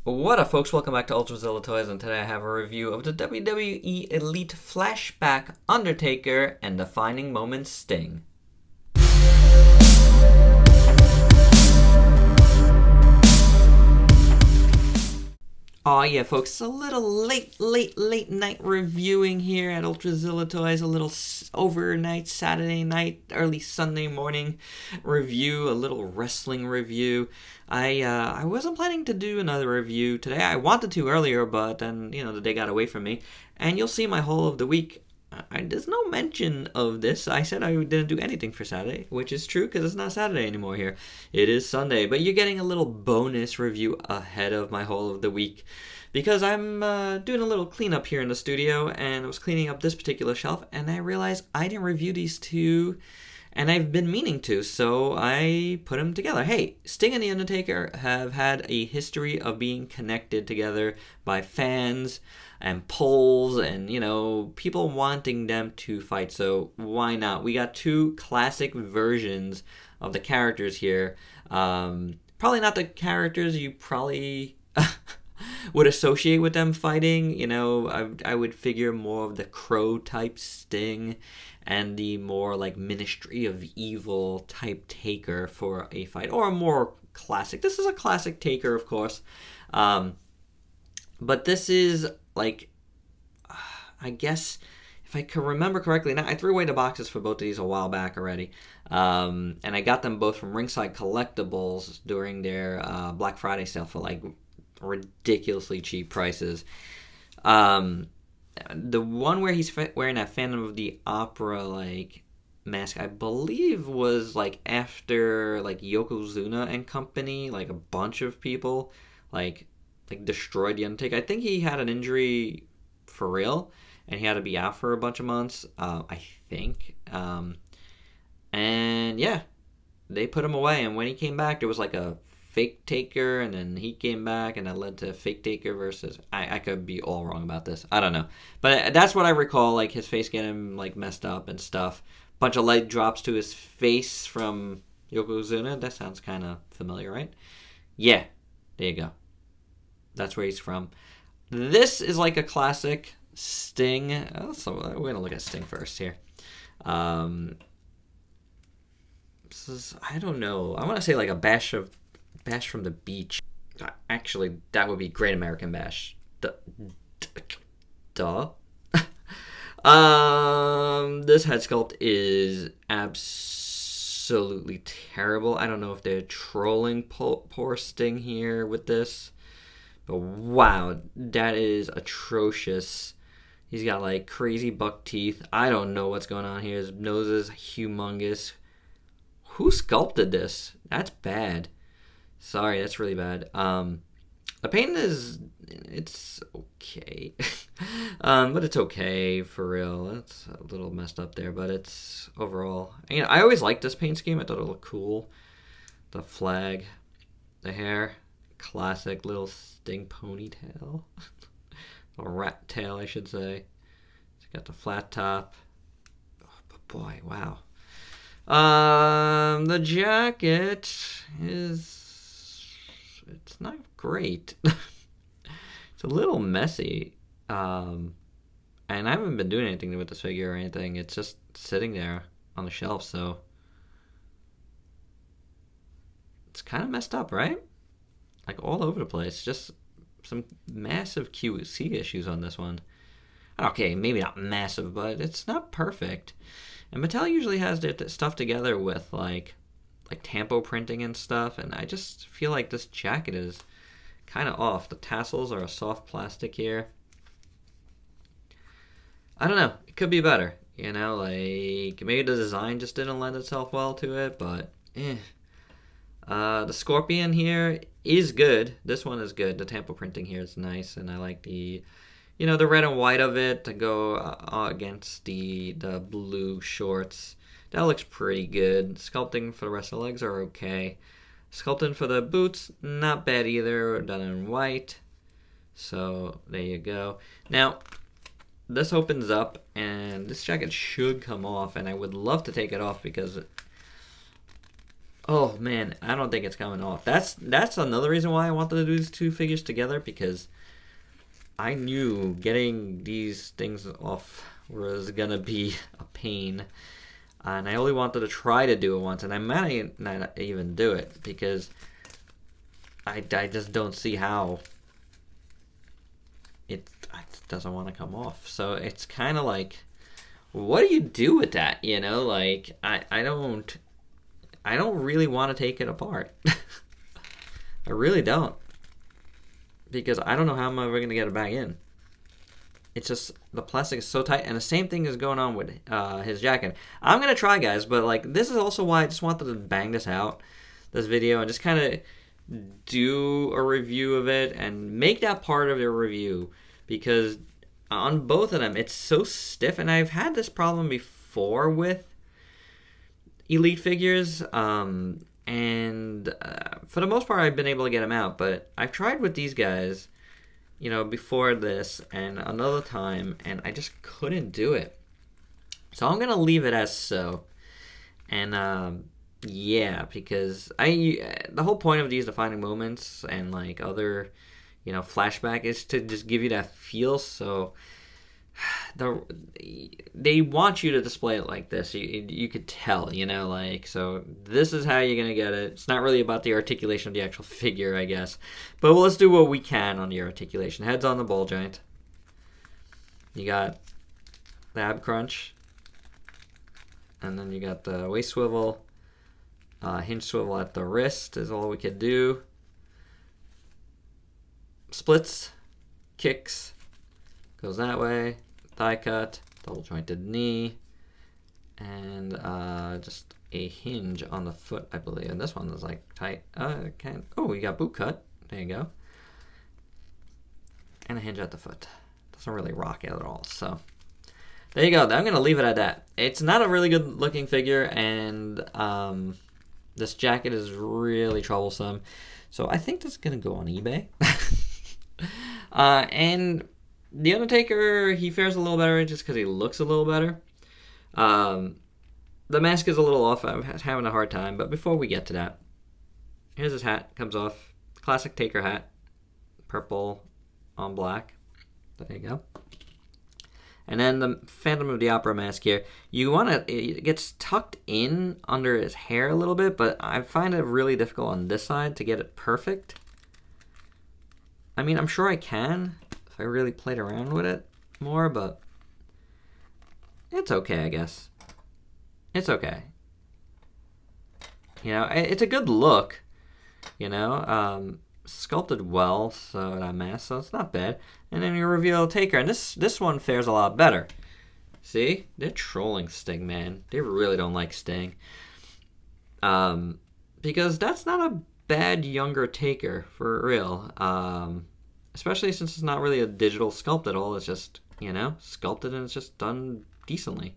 What up, folks? Welcome back to Ultrazilla Toys, and today I have a review of the WWE Elite Flashback Undertaker and Defining Moments Sting. Oh yeah, folks, it's a little late night reviewing here at Ultrazilla Toys. A little overnight Saturday night, early Sunday morning review, a little wrestling review. I wasn't planning to do another review today. I wanted to earlier, but then, the day got away from me. And you'll see my haul of the week. There's no mention of this. I said I didn't do anything for Saturday, which is true because it's not Saturday anymore here. It is Sunday, but you're getting a little bonus review ahead of my haul of the week because I'm doing a little cleanup here in the studio, and I was cleaning up this particular shelf, and I realized I didn't review these two, and I've been meaning to, so I put them together. Hey, Sting and The Undertaker have had a history of being connected together by fans and polls and, people wanting them to fight, so why not? We got two classic versions of the characters here. Probably not the characters you probably would associate with them fighting. I would figure more of the Crow type Sting and the more like Ministry of Evil type Taker for a fight, or a more classic. This is a classic Taker, of course, but this is like, I guess, if I can remember correctly, now I threw away the boxes for both of these a while back already, and I got them both from Ringside Collectibles during their Black Friday sale for like ridiculously cheap prices. The one where he's wearing that Phantom of the Opera like mask, I believe, was like after like Yokozuna and company, like a bunch of people like destroyed the Undertaker. I think he had an injury for real, and he had to be out for a bunch of months, I think. And yeah, they put him away, and when he came back, there was like a fake Taker, and then he came back, and that led to fake Taker versus... I could be all wrong about this. I don't know. But that's what I recall, like his face getting like messed up and stuff. Bunch of light drops to his face from Yokozuna. That sounds kind of familiar, right? Yeah, there you go. That's where he's from. This is like a classic Sting. So we're going to look at Sting first here. This is, I don't know. I want to say like a Bash from the Beach. Actually, that would be Great American Bash. Duh. This head sculpt is absolutely terrible. I don't know if they're trolling poor Sting here with this. But wow, that is atrocious. He's got like crazy buck teeth. I don't know what's going on here. His nose is humongous. Who sculpted this? That's bad. Sorry, that's really bad. The paint it's okay. But it's okay for real. It's a little messed up there, but it's overall. I always liked this paint scheme. I thought it looked cool. The flag, the hair. Classic little Sting ponytail. Or rat tail, I should say. It's got the flat top. Oh, but boy, wow. The jacket it's not great. It's a little messy. And I haven't been doing anything with this figure or anything. It's just sitting there on the shelf, so it's kind of messed up, right? Like all over the place. Just some massive QC issues on this one. Okay, maybe not massive, but it's not perfect. And Mattel usually has their stuff together with like tampo printing and stuff, and I just feel like this jacket is kind of off. The tassels are a soft plastic here. I don't know. It could be better. Like maybe the design just didn't lend itself well to it, but the Scorpion here is good. This one is good. The tampo printing here is nice, and I like the, the red and white of it to go against the blue shorts. That looks pretty good. Sculpting for the rest of the legs are okay. Sculpting for the boots, not bad either. Done in white. So there you go. Now, this opens up, and this jacket should come off, and I would love to take it off because Oh man, I don't think it's coming off. That's another reason why I wanted to do these two figures together, because I knew getting these things off was gonna be a pain. And I only wanted to try to do it once, and I might not even do it, because I just don't see how it doesn't want to come off. So it's kind of like, what do you do with that? You know, like, I don't really want to take it apart. I really don't. Because I don't know how I'm ever going to get it back in. It's just, the plastic is so tight, and the same thing is going on with his jacket. I'm going to try, guys, but like, this is also why I just wanted to bang this out, this video, and just kind of do a review of it and make that part of the review, because on both of them, it's so stiff, and I've had this problem before with Elite figures, and for the most part, I've been able to get them out, but I've tried with these guys, you know, before this and another time, and I just couldn't do it. So I'm gonna leave it as so, and yeah, because the whole point of these defining moments and like other, you know, flashback is to just give you that feel. So they want you to display it like this. You could tell, you know, like, so this is how you're gonna get it. It's not really about the articulation of the actual figure, I guess, but let's do what we can on the articulation. Head's on the ball joint. You got the ab crunch, and then you got the waist swivel, hinge swivel at the wrist is all we could do. Splits, kicks, goes that way. Thigh cut, double jointed knee, and just a hinge on the foot, I believe. And this one is like tight. Oh, you got boot cut. There you go. And a hinge at the foot. Doesn't really rock it at all. So there you go. I'm gonna leave it at that. It's not a really good looking figure, and this jacket is really troublesome. So I think this is gonna go on eBay. And the Undertaker, he fares a little better just because he looks a little better. The mask is a little off. I'm having a hard time. But before we get to that, here's his hat. Comes off. Classic Taker hat. Purple on black. There you go. And then the Phantom of the Opera mask here. You want to... It gets tucked in under his hair a little bit, but I find it really difficult on this side to get it perfect. I mean, I'm sure I can if I really played around with it more, but it's okay, I guess. It's okay. You know, it's a good look, you know, sculpted well, so that mask, so it's not bad. And then you reveal Taker, and this one fares a lot better. See? They're trolling Sting, man. They really don't like Sting. Because that's not a bad younger Taker, for real. Especially since it's not really a digital sculpt at all. It's just, you know, sculpted, and it's just done decently.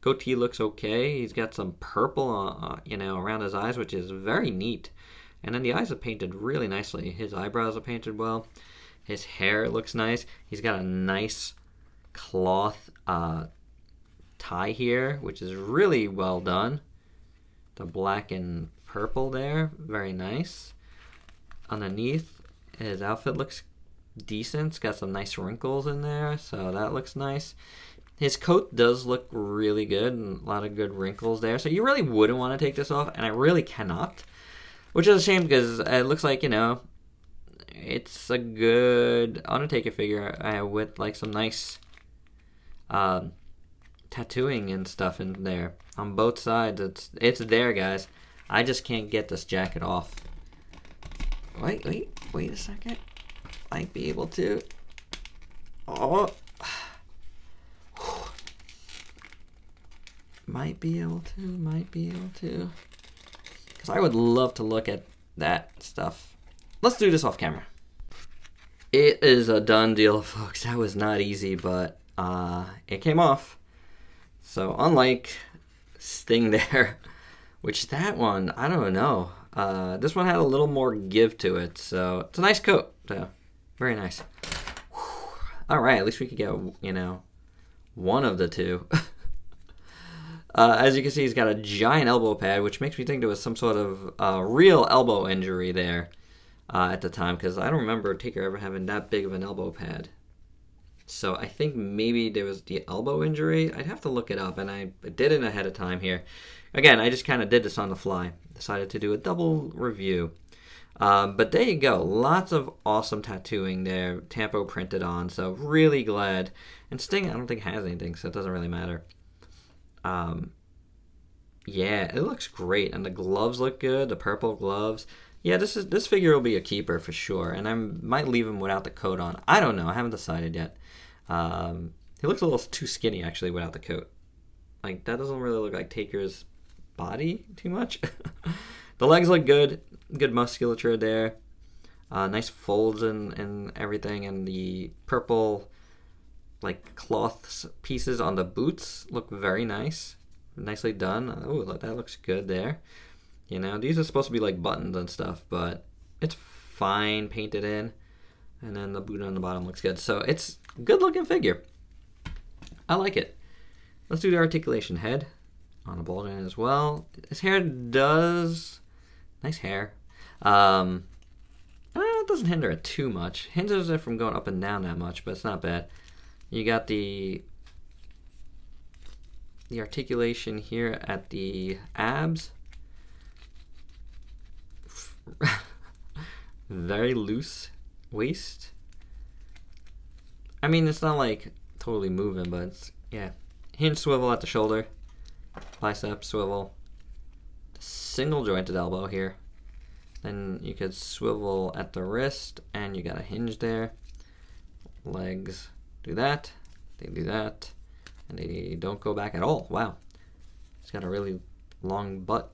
Goatee looks okay. He's got some purple, you know, around his eyes, which is very neat. And then the eyes are painted really nicely. His eyebrows are painted well. His hair looks nice. He's got a nice cloth tie here, which is really well done. The black and purple there, very nice. Underneath, his outfit looks decent. It's got some nice wrinkles in there, so that looks nice. His coat does look really good, and a lot of good wrinkles there, so you really wouldn't want to take this off, and I really cannot, which is a shame because it looks like, you know, it's a good Undertaker figure with like some nice tattooing and stuff in there on both sides. It's there, guys. I just can't get this jacket off. Wait a second. Might be able to. Oh. Might be able to. Because I would love to look at that stuff. Let's do this off camera. It is a done deal, folks. That was not easy, but it came off. So unlike Sting there, which that one, I don't know. This one had a little more give to it, so it's a nice coat. So very nice. All right, at least we could get, you know, one of the two. As you can see, he's got a giant elbow pad, which makes me think there was some sort of real elbow injury there at the time, because I don't remember Taker ever having that big of an elbow pad. So I think maybe there was the elbow injury. I'd have to look it up, and I did it ahead of time here. Again, I just kind of did this on the fly. Decided to do a double review. But there you go. Lots of awesome tattooing there. Tampo printed on, so really glad. And Sting, I don't think has anything, so it doesn't really matter. Yeah, it looks great, and the gloves look good. The purple gloves. Yeah, this figure will be a keeper for sure, and I might leave him without the coat on. I don't know. I haven't decided yet. He looks a little too skinny actually without the coat. Like, that doesn't really look like Taker's body too much. The legs look good. Good musculature there. Nice folds and everything, and the purple like cloth pieces on the boots look very nice. Nicely done. Oh, that looks good there. You know, these are supposed to be like buttons and stuff, but it's fine painted in. And then the boot on the bottom looks good. So it's a good looking figure. I like it. Let's do the articulation. Head on a ball joint as well. His hair does... Nice hair. It doesn't hinder it too much. Hinders it from going up and down that much, but it's not bad. You got the articulation here at the abs. Very loose waist. I mean, it's not like totally moving, but it's, yeah. Hinge swivel at the shoulder. Bicep swivel. Single jointed elbow here. Then you could swivel at the wrist, and you got a hinge there. Legs do that. They do that. And they don't go back at all. Wow. It's got a really long butt.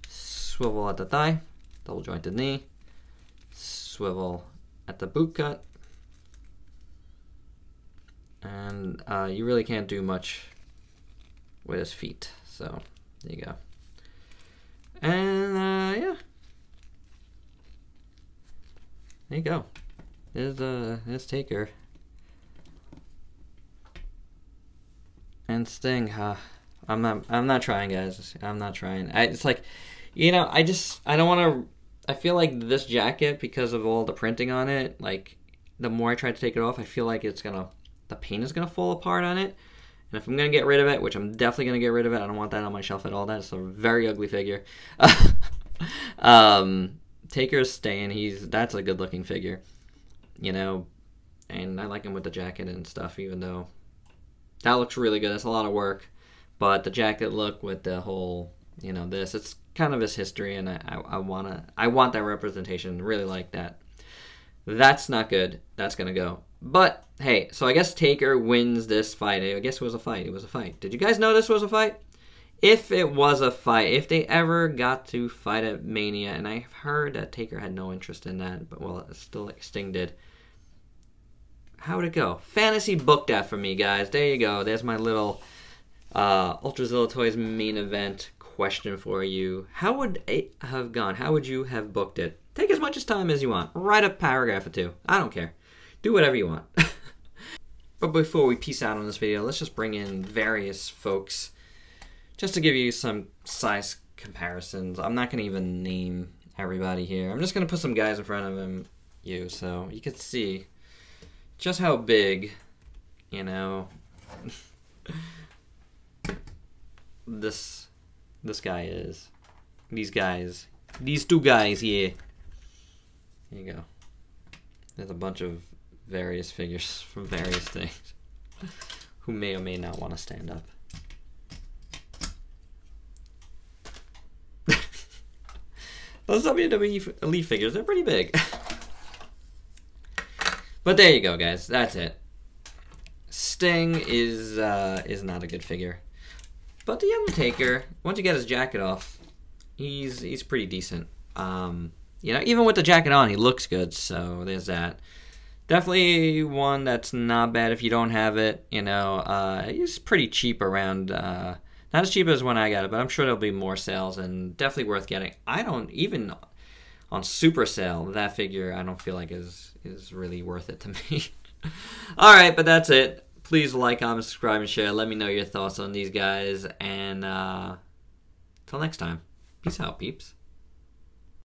Swivel at the thigh. Double jointed knee. Swivel at the boot cut. And you really can't do much with his feet. So there you go. And yeah. There you go. There's Taker. And Sting, I'm not trying, guys. I'm not trying. It's like, you know, I don't want to. I feel like this jacket, because of all the printing on it, like, the more I try to take it off, I feel like the paint is gonna fall apart on it. And if I'm gonna get rid of it, which I'm definitely gonna get rid of it, I don't want that on my shelf at all. That's a very ugly figure. Taker's staying. That's a good looking figure, you know, and I like him with the jacket and stuff, even though that looks really good. That's a lot of work, but the jacket look with the whole, you know, it's kind of his history, and I want that representation. Really like that. That's not good. That's gonna go. But hey, so I guess Taker wins this fight. I guess it was a fight. It was a fight. Did you guys know this was a fight? If it was a fight, if they ever got to fight at Mania, and I've heard that Taker had no interest in that, but well, still like Sting did. How would it go? Fantasy book that for me, guys. There you go. There's my little ULTRAZILLA Toys main event question for you. How would it have gone? How would you have booked it? Take as much time as you want. Write a paragraph or two. I don't care. Do whatever you want. But before we peace out on this video, let's just bring in various folks just to give you some size comparisons. I'm not going to even name everybody here. I'm just going to put some guys in front of you so you can see just how big, you know, this guy is. These two guys here. Here you go. There's a bunch of various figures from various things who may or may not want to stand up. Those WWE Elite figures, they're pretty big. But there you go, guys. That's it. Sting is not a good figure. But the Undertaker, once you get his jacket off, he's pretty decent. You know, even with the jacket on, he looks good, so there's that. Definitely one that's not bad if you don't have it, you know. He's pretty cheap around, not as cheap as when I got it, but I'm sure there'll be more sales, and definitely worth getting. I don't, even on super sale, that figure I don't feel like is really worth it to me. Alright, but that's it. Please like, comment, subscribe, and share. Let me know your thoughts on these guys. And till next time, peace out, peeps.